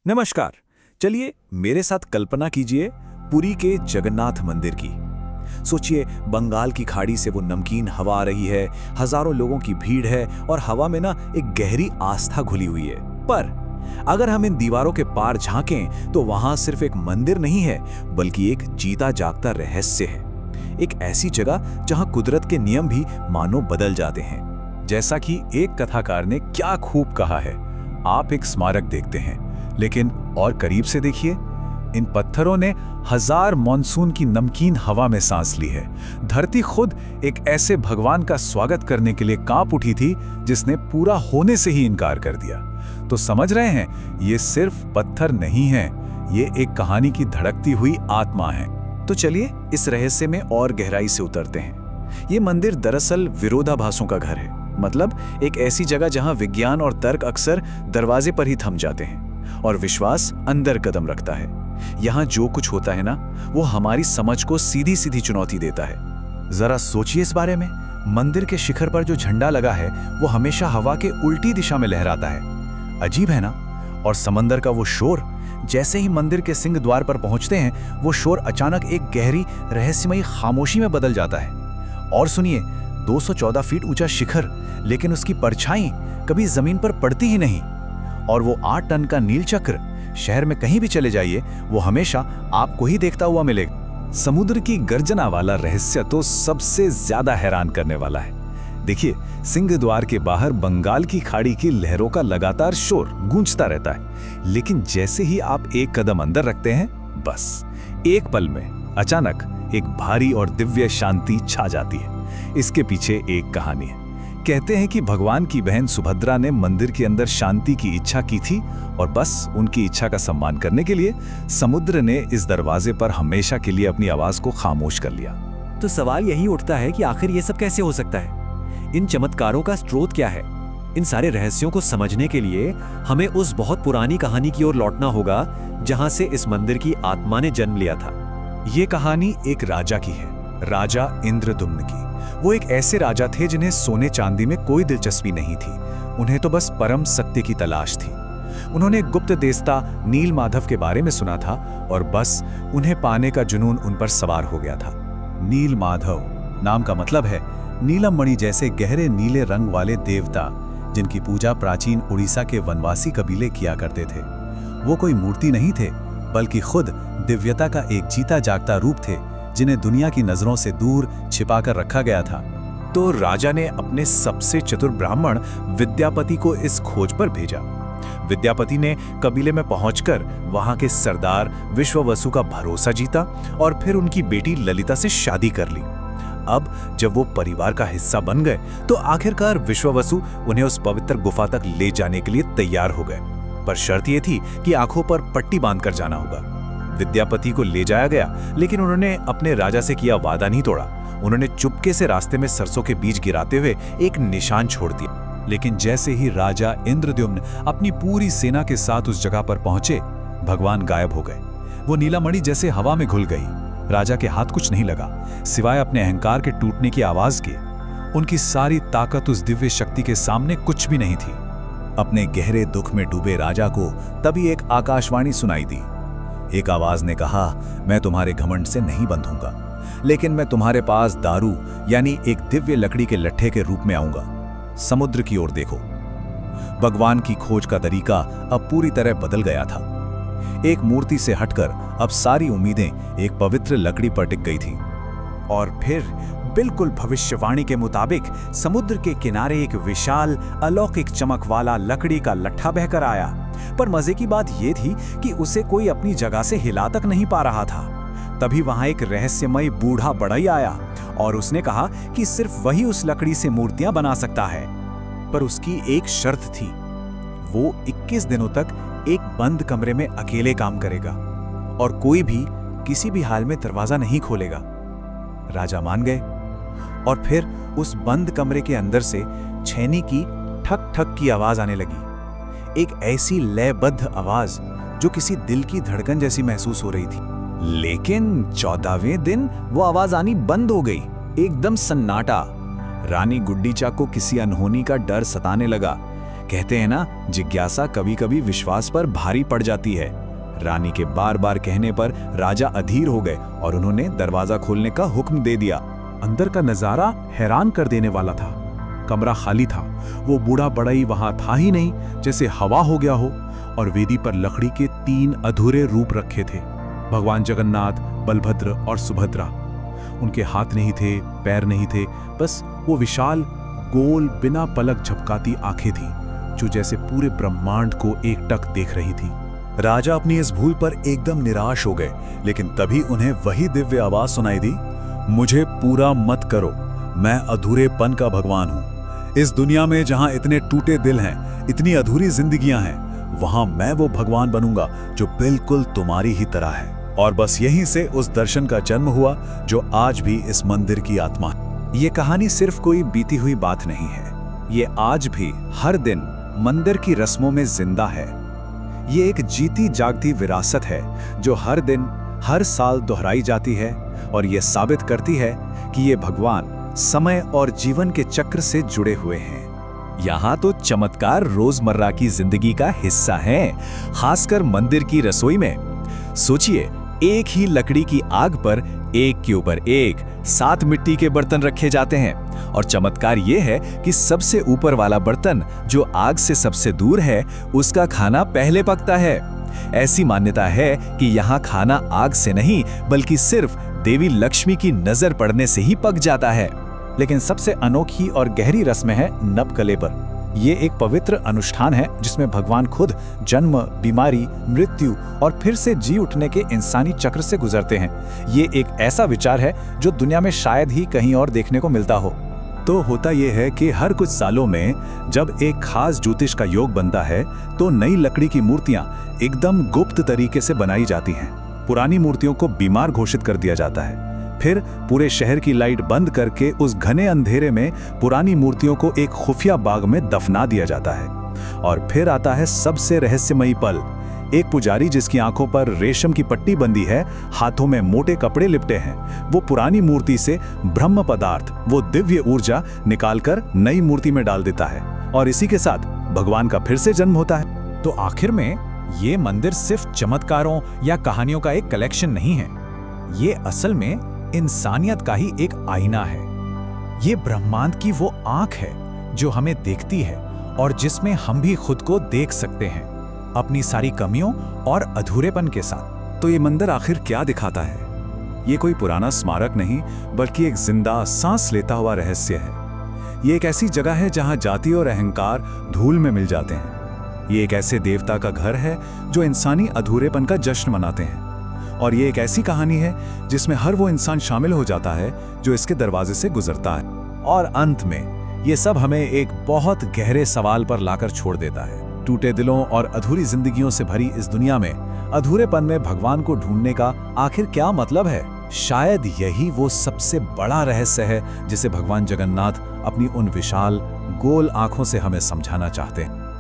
नमस्कार। चलिए मेरे साथ कल्पना कीजिए पुरी के जगन्नाथ मंदिर की। सोचिए, बंगाल की खाड़ी से वो नमकीन हवा आ रही है, हजारों लोगों की भीड़ है और हवा में ना एक गहरी आस्था घुली हुई है। पर अगर हम इन दीवारों के पार झांकें तो वहां सिर्फ एक मंदिर नहीं है, बल्कि एक जीता जागता रहस्य है। एक ऐसी जगह जहां कुदरत के नियम भी मानो बदल जाते हैं। जैसा कि एक कथाकार ने क्या खूब कहा है, आप एक स्मारक देखते हैं, लेकिन और करीब से देखिए, इन पत्थरों ने हजार मॉनसून की नमकीन हवा में सांस ली है। धरती खुद एक ऐसे भगवान का स्वागत करने के लिए कांप उठी थी जिसने पूरा होने से ही इनकार कर दिया। तो समझ रहे हैं, ये सिर्फ पत्थर नहीं है, ये एक कहानी की धड़कती हुई आत्मा है। तो चलिए इस रहस्य में और गहराई से उतरते हैं। ये मंदिर दरअसल विरोधाभासों का घर है। मतलब एक ऐसी जगह जहां विज्ञान और तर्क अक्सर दरवाजे पर ही थम जाते हैं और विश्वास अंदर कदम रखता है। यहाँ जो कुछ होता है ना, वो हमारी समझ को सीधी सीधी चुनौती देता है। जरा सोचिए इस बारे में। मंदिर के शिखर पर जो झंडा लगा है वो हमेशा हवा के उल्टी दिशा में लहराता है। अजीब है ना? और समंदर का वो शोर, जैसे ही मंदिर के सिंह द्वार पर पहुंचते हैं वो शोर अचानक एक गहरी रहस्यमयी खामोशी में बदल जाता है। और सुनिए, 214 फीट ऊंचा शिखर, लेकिन उसकी परछाई कभी जमीन पर पड़ती ही नहीं। और वो 8 टन का नील चक्र, शहर में कहीं भी चले जाइए वो हमेशा आपको ही देखता हुआ मिलेगा। समुद्र की गर्जना वाला रहस्य तो सबसे ज्यादा हैरान करने वाला है। देखिए, सिंह द्वार के बाहर बंगाल की खाड़ी की लहरों का लगातार शोर गूंजता रहता है, लेकिन जैसे ही आप एक कदम अंदर रखते हैं, बस एक पल में अचानक एक भारी और दिव्य शांति छा जाती है। इसके पीछे एक कहानी है। कहते हैं कि भगवान की बहन सुभद्रा ने मंदिर के अंदर शांति की इच्छा की थी और बस उनकी इच्छा का सम्मान करने के लिए समुद्र ने इस दरवाजे पर हमेशा के लिए अपनी आवाज को खामोश कर लिया। तो सवाल यही उठता है कि आखिर ये सब कैसे हो सकता है? इन चमत्कारों का स्रोत क्या है? इन सारे रहस्यों को समझने के लिए हमें उस बहुत पुरानी कहानी की ओर लौटना होगा जहां से इस मंदिर की आत्मा ने जन्म लिया था। ये कहानी एक राजा की है, राजा इंद्रदुम्न की। वो एक ऐसे राजा थे जिन्हें सोने चांदी में कोई दिलचस्पी नहीं थी। उन्हें तो बस परम सत्य की तलाश थी। उन्होंने गुप्त देवता नील माधव के बारे में सुना था और बस उन्हें पाने का जुनून उन पर सवार हो गया था। नील माधव नाम का मतलब है नीलम मणि जैसे गहरे नीले रंग वाले देवता, जिनकी पूजा प्राचीन उड़ीसा के वनवासी कबीले किया करते थे। वो कोई मूर्ति नहीं थे, बल्कि खुद दिव्यता का एक जीता जागता रूप थे, जिन्हें दुनिया की नजरों से दूर छिपाकर रखा गया था। तो राजा ने अपने सबसे चतुर ब्राह्मण विद्यापति को इस खोज पर भेजा। विद्यापति ने कबीले में पहुंचकर वहां के सरदार विश्ववसु का भरोसा जीता और फिर उनकी बेटी ललिता से शादी कर ली। अब जब वो परिवार का हिस्सा बन गए तो आखिरकार विश्ववसु उन्हें उस पवित्र गुफा तक ले जाने के लिए तैयार हो गए। पर शर्त ये थी कि आंखों पर पट्टी बांधकर जाना होगा। विद्यापति को ले जाया गया, लेकिन उन्होंने अपने राजा से किया वादा नहीं तोड़ा। उन्होंने चुपके से रास्ते में सरसों के बीज गिराते हुए एक निशान छोड़ दिया। लेकिन जैसे ही राजा इंद्रद्युम्न अपनी पूरी सेना के साथ उस जगह पर पहुंचे, भगवान गायब हो गए। वो नीलामणि जैसे हवा में घुल गई। राजा के हाथ कुछ नहीं लगा, सिवाय अपने अहंकार के टूटने की आवाज के। उनकी सारी ताकत उस दिव्य शक्ति के सामने कुछ भी नहीं थी। अपने गहरे दुख में डूबे राजा को तभी एक आकाशवाणी सुनाई दी। एक आवाज ने कहा, मैं तुम्हारे घमंड से नहीं बंधूंगा, लेकिन मैं तुम्हारे पास दारू यानी एक दिव्य लकड़ी के लट्ठे के रूप में आऊंगा। समुद्र की ओर देखो। भगवान की खोज का तरीका अब पूरी तरह बदल गया था। एक मूर्ति से हटकर अब सारी उम्मीदें एक पवित्र लकड़ी पर टिक गई थी। और फिर बिल्कुल भविष्यवाणी के मुताबिक समुद्र के किनारे एक विशाल अलौकिक चमक वाला लकड़ी का लट्ठा बहकर आया। पर मजे की बात यह थी कि उसे कोई अपनी जगह से हिला तक नहीं पा रहा था। तभी वहां एक रहस्यमय बूढ़ा बढ़ई आया और उसने कहा कि सिर्फ वही उस लकड़ी से मूर्तियां बना सकता है। पर उसकी एक शर्त थी, वो 21 दिनों तक एक बंद कमरे में अकेले काम करेगा और कोई भी किसी भी हाल में दरवाजा नहीं खोलेगा। राजा मान गए और फिर उस बंद कमरे के अंदर से छेनी की ठक ठक की आवाज आने लगी। एक ऐसी लयबद्ध आवाज जो किसी दिल की धड़कन जैसी महसूस हो रही थी। लेकिन 14वें दिन वो आवाज आनी बंद हो गई। एकदम सन्नाटा। रानी गुड्डीचा को किसी अनहोनी का डर सताने लगा कहते हैं ना, जिज्ञासा कभी कभी विश्वास पर भारी पड़ जाती है। रानी के बार बार कहने पर राजा अधीर हो गए और उन्होंने दरवाजा खोलने का हुक्म दे दिया। अंदर का नजारा हैरान कर देने वाला था। कमरा खाली था, वो बूढ़ा बड़ई वहां था ही नहीं, जैसे हवा हो गया हो। और वेदी पर लकड़ी के 3 अधूरे रूप रखे थे, भगवान जगन्नाथ, बलभद्र और सुभद्रा। उनके हाथ नहीं थे, पैर नहीं थे, बस वो विशाल गोल बिना पलक झपकाती आंखें थी, जो जैसे पूरे ब्रह्मांड को एकटक देख रही थी। राजा अपनी इस भूल पर एकदम निराश हो गए, लेकिन तभी उन्हें वही दिव्य आवाज सुनाई दी, मुझे पूरा मत करो, मैं अधूरेपन का भगवान हूं। इस दुनिया में जहां इतने टूटे दिल हैं, इतनी अधूरी जिंदगियां हैं, वहां मैं वो भगवान बनूंगा जो बिल्कुल तुम्हारी ही तरह है। और बस यहीं से उस दर्शन का जन्म हुआ जो आज भी इस मंदिर की आत्मा है। ये कहानी सिर्फ कोई बीती हुई बात नहीं है, ये आज भी हर दिन मंदिर की रस्मों में जिंदा है। ये एक जीती जागती विरासत है जो हर दिन हर साल दोहराई जाती है और ये साबित करती है कि ये भगवान समय और जीवन के चक्र से जुड़े हुए हैं। यहाँ तो चमत्कार रोजमर्रा की जिंदगी का हिस्सा है, खासकर मंदिर की रसोई में। सोचिए, एक ही लकड़ी की आग पर एक के ऊपर एक 7 मिट्टी के बर्तन रखे जाते हैं, और चमत्कार ये है कि सबसे ऊपर वाला बर्तन जो आग से सबसे दूर है, उसका खाना पहले पकता है। ऐसी मान्यता है कि यहाँ खाना आग से नहीं बल्कि सिर्फ देवी लक्ष्मी की नजर पड़ने से ही पक जाता है। लेकिन सबसे अनोखी और गहरी रस्म है नवकले पर। ये एक पवित्र अनुष्ठान है जिसमें भगवान खुद जन्म, बीमारी, मृत्यु और फिर से जी उठने के इंसानी चक्र से गुजरते हैं। ये एक ऐसा विचार है जो दुनिया में शायद ही कहीं और देखने को मिलता हो। तो होता यह है कि हर कुछ सालों में जब एक खास ज्योतिष का योग बनता है तो नई लकड़ी की मूर्तियां एकदम गुप्त तरीके से बनाई जाती हैं। पुरानी मूर्तियों को बीमार घोषित कर दिया जाता है, फिर पूरे शहर की लाइट बंद करके उस घने अंधेरे में पुरानी मूर्तियों को एक खुफिया बाग में दफना दिया जाता है। और फिर आता है सबसे रहस्यमयी पल। एक पुजारी जिसकी आंखों पर रेशम की पट्टी बंधी है, हाथों में मोटे कपड़े लिपटे हैं, वो पुरानी मूर्ति से ब्रह्म पदार्थ, वो दिव्य ऊर्जा निकालकर नई मूर्ति में डाल देता है, और इसी के साथ भगवान का फिर से जन्म होता है। तो आखिर में ये मंदिर सिर्फ चमत्कारों या कहानियों का एक कलेक्शन नहीं है, ये असल में इंसानियत का ही एक आईना है। ये ब्रह्मांड की वो आंख है जो हमें देखती है और जिसमें हम भी खुद को देख सकते हैं, अपनी सारी कमियों और अधूरेपन के साथ। तो ये मंदिर आखिर क्या दिखाता है? ये कोई पुराना स्मारक नहीं बल्कि एक जिंदा सांस लेता हुआ रहस्य है। ये एक ऐसी जगह है जहां जाति और अहंकार धूल में मिल जाते हैं। ये एक ऐसे देवता का घर है जो इंसानी अधूरेपन का जश्न मनाते हैं। और ये एक ऐसी कहानी है जिसमें हर वो इंसान शामिल हो जाता है जो इसके दरवाजे से गुजरता है। और अंत में ये सब हमें एक बहुत गहरे सवाल पर लाकर छोड़ देता है। टूटे दिलों और अधूरी जिंदगियों से भरी इस दुनिया में अधूरेपन में भगवान को ढूंढने का आखिर क्या मतलब है? शायद यही वो सबसे बड़ा रहस्य है जिसे भगवान जगन्नाथ अपनी उन विशाल गोल आंखों से हमें समझाना चाहते हैं।